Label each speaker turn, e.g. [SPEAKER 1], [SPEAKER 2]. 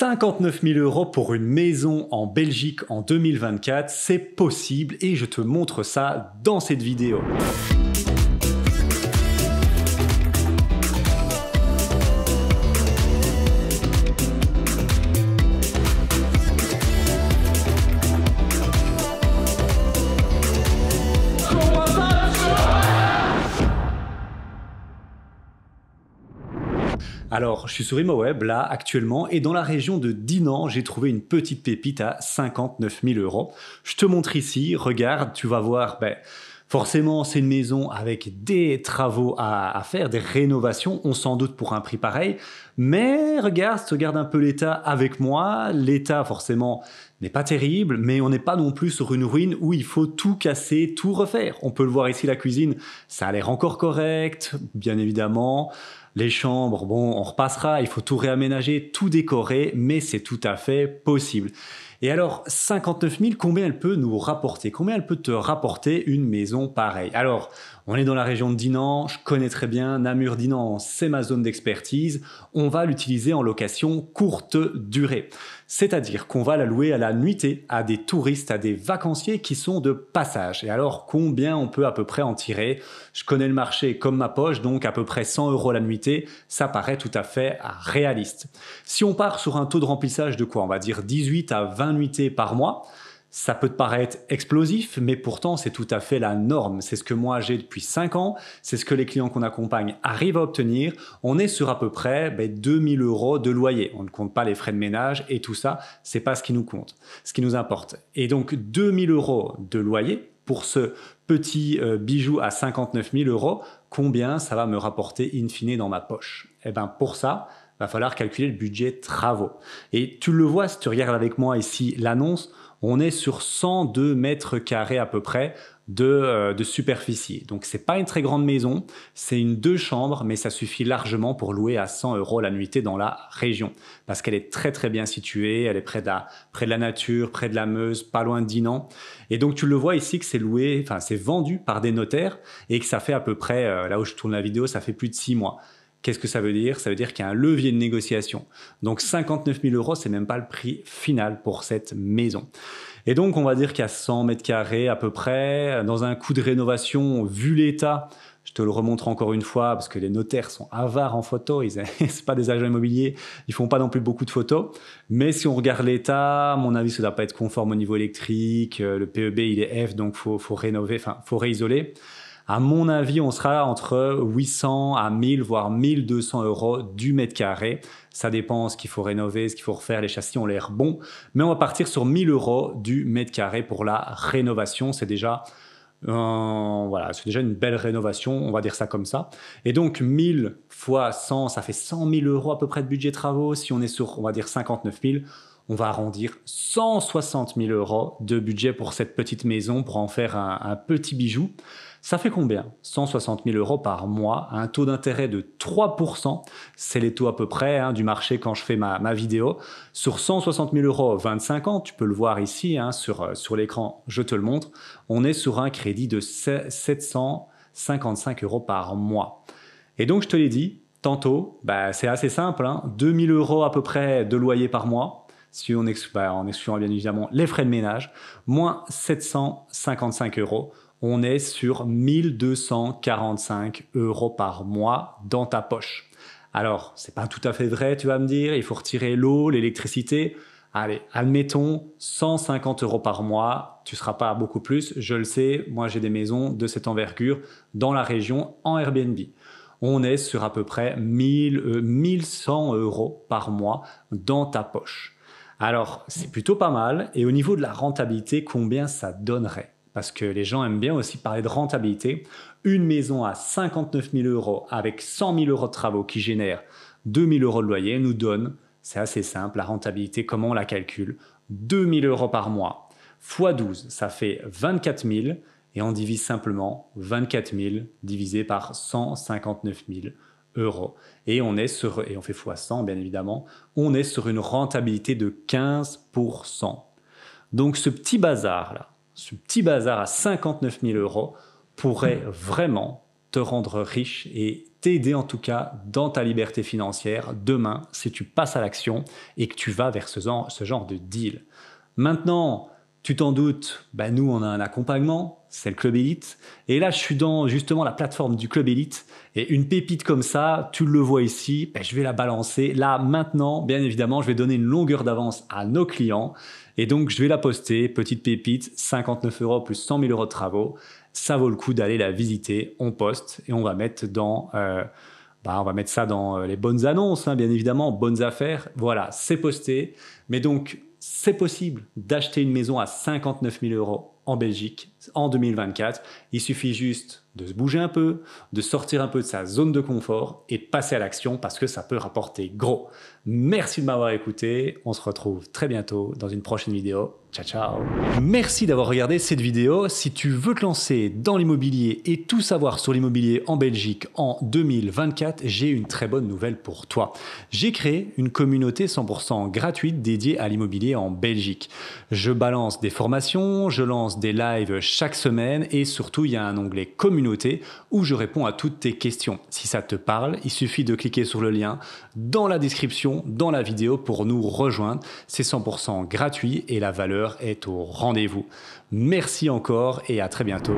[SPEAKER 1] 59 000 € pour une maison en Belgique en 2024, c'est possible et je te montre ça dans cette vidéo. Alors, je suis sur ImoWeb là actuellement et dans la région de Dinan, j'ai trouvé une petite pépite à 59 000 €. Je te montre ici, regarde, tu vas voir, forcément c'est une maison avec des travaux à faire, des rénovations, on s'en doute pour un prix pareil, mais regarde un peu l'état avec moi, l'état forcément n'est pas terrible, mais on n'est pas non plus sur une ruine où il faut tout casser, tout refaire. On peut le voir ici, la cuisine, ça a l'air encore correct, bien évidemment. Les chambres, bon, on repassera, il faut tout réaménager, tout décorer, mais c'est tout à fait possible. Et alors, 59 000, combien elle peut nous rapporter? Combien elle peut te rapporter une maison pareille? Alors, on est dans la région de Dinan, je connais très bien, Namur-Dinan, c'est ma zone d'expertise. On va l'utiliser en location courte durée. C'est-à-dire qu'on va la louer à la nuitée, à des touristes, à des vacanciers qui sont de passage. Et alors, combien on peut à peu près en tirer? Je connais le marché comme ma poche, donc à peu près 100 € la nuitée, ça paraît tout à fait réaliste. Si on part sur un taux de remplissage de quoi? On va dire 18 à 20 nuitées par mois. Ça peut te paraître explosif, mais pourtant c'est tout à fait la norme. C'est ce que moi j'ai depuis 5 ans, c'est ce que les clients qu'on accompagne arrivent à obtenir. On est sur à peu près 2 000 € de loyer. On ne compte pas les frais de ménage et tout ça, c'est pas ce qui nous compte, ce qui nous importe. Et donc 2 000 € de loyer pour ce petit bijou à 59 000 €, combien ça va me rapporter in fine dans ma poche? Eh bien pour ça, va falloir calculer le budget travaux. Et tu le vois si tu regardes avec moi ici l'annonce, on est sur 102 mètres carrés à peu près de superficie. Donc c'est pas une très grande maison, c'est une 2 chambres, mais ça suffit largement pour louer à 100 € la nuitée dans la région. Parce qu'elle est très très bien située, elle est près de la nature, près de la Meuse, pas loin de Dinan. Et donc tu le vois ici que c'est loué, enfin c'est vendu par des notaires et que ça fait à peu près, là où je tourne la vidéo, ça fait plus de 6 mois. Qu'est-ce que ça veut dire? Ça veut dire qu'il y a un levier de négociation. Donc 59 000 €, c'est même pas le prix final pour cette maison. Et donc on va dire qu'il y a 100 mètres carrés à peu près. Dans un coût de rénovation, vu l'état, je te le remontre encore une fois parce que les notaires sont avares en photo, c'est pas des agents immobiliers, ils font pas non plus beaucoup de photos. Mais si on regarde l'état, à mon avis, ça doit pas être conforme au niveau électrique. Le PEB il est F, donc faut rénover, enfin faut réisoler. À mon avis, on sera entre 800 à 1000, voire 1200 € du mètre carré. Ça dépend ce qu'il faut rénover, ce qu'il faut refaire. Les châssis ont l'air bons. Mais on va partir sur 1000 € du mètre carré pour la rénovation. C'est déjà, voilà, c'est déjà une belle rénovation, on va dire ça comme ça. Et donc 1000 fois 100, ça fait 100 000 € à peu près de budget travaux. Si on est sur, on va dire 59 000, on va arrondir 160 000 € de budget pour cette petite maison, pour en faire un petit bijou. Ça fait combien? 160 000 € par mois, à un taux d'intérêt de 3%. C'est les taux à peu près du marché quand je fais ma vidéo. Sur 160 000 €, 25 ans, tu peux le voir ici sur l'écran, je te le montre. On est sur un crédit de 755 € par mois. Et donc, je te l'ai dit, tantôt, c'est assez simple. 2 000 € à peu près de loyer par mois. Si on en excluant bien évidemment les frais de ménage, moins 755 €, on est sur 1245 € par mois dans ta poche. Alors, c'est pas tout à fait vrai, tu vas me dire, il faut retirer l'eau, l'électricité. Allez, admettons 150 € par mois, tu seras pas à beaucoup plus, je le sais, moi j'ai des maisons de cette envergure dans la région en Airbnb. On est sur à peu près 1100 € par mois dans ta poche. Alors, c'est plutôt pas mal. Et au niveau de la rentabilité, combien ça donnerait? Parce que les gens aiment bien aussi parler de rentabilité. Une maison à 59 000 € avec 100 000 € de travaux qui génèrent 2 000 € de loyer nous donne, c'est assez simple, la rentabilité, comment on la calcule? 2 000 € par mois fois 12, ça fait 24 000 et on divise simplement 24 000 divisé par 159 000 €. Et on fait fois 100 bien évidemment, on est sur une rentabilité de 15%. Donc ce petit bazar là, ce petit bazar à 59 000 € pourrait vraiment te rendre riche et t'aider en tout cas dans ta liberté financière demain si tu passes à l'action et que tu vas vers ce genre de deal. Maintenant, tu t'en doutes, nous on a un accompagnement, c'est le Club Elite. Et là je suis dans justement la plateforme du Club Elite et une pépite comme ça, tu le vois ici, je vais la balancer. Là maintenant, bien évidemment, je vais donner une longueur d'avance à nos clients et donc je vais la poster, petite pépite, 59 € plus 100 000 € de travaux. Ça vaut le coup d'aller la visiter, on poste et on va mettre ça dans les bonnes annonces, hein, bien évidemment, bonnes affaires. Voilà, c'est posté. Mais donc, c'est possible d'acheter une maison à 59 000 € en Belgique en 2024. Il suffit juste de se bouger un peu, de sortir un peu de sa zone de confort et de passer à l'action parce que ça peut rapporter gros. Merci de m'avoir écouté. On se retrouve très bientôt dans une prochaine vidéo. Ciao, ciao. Merci d'avoir regardé cette vidéo. Si tu veux te lancer dans l'immobilier et tout savoir sur l'immobilier en Belgique en 2024, j'ai une très bonne nouvelle pour toi. J'ai créé une communauté 100% gratuite dédiée à l'immobilier en Belgique. Je balance des formations, je lance des lives chaque semaine et surtout, il y a un onglet communauté où je réponds à toutes tes questions. Si ça te parle, il suffit de cliquer sur le lien dans la description, dans la vidéo pour nous rejoindre. C'est 100% gratuit et la valeur est au rendez-vous. Merci encore et à très bientôt.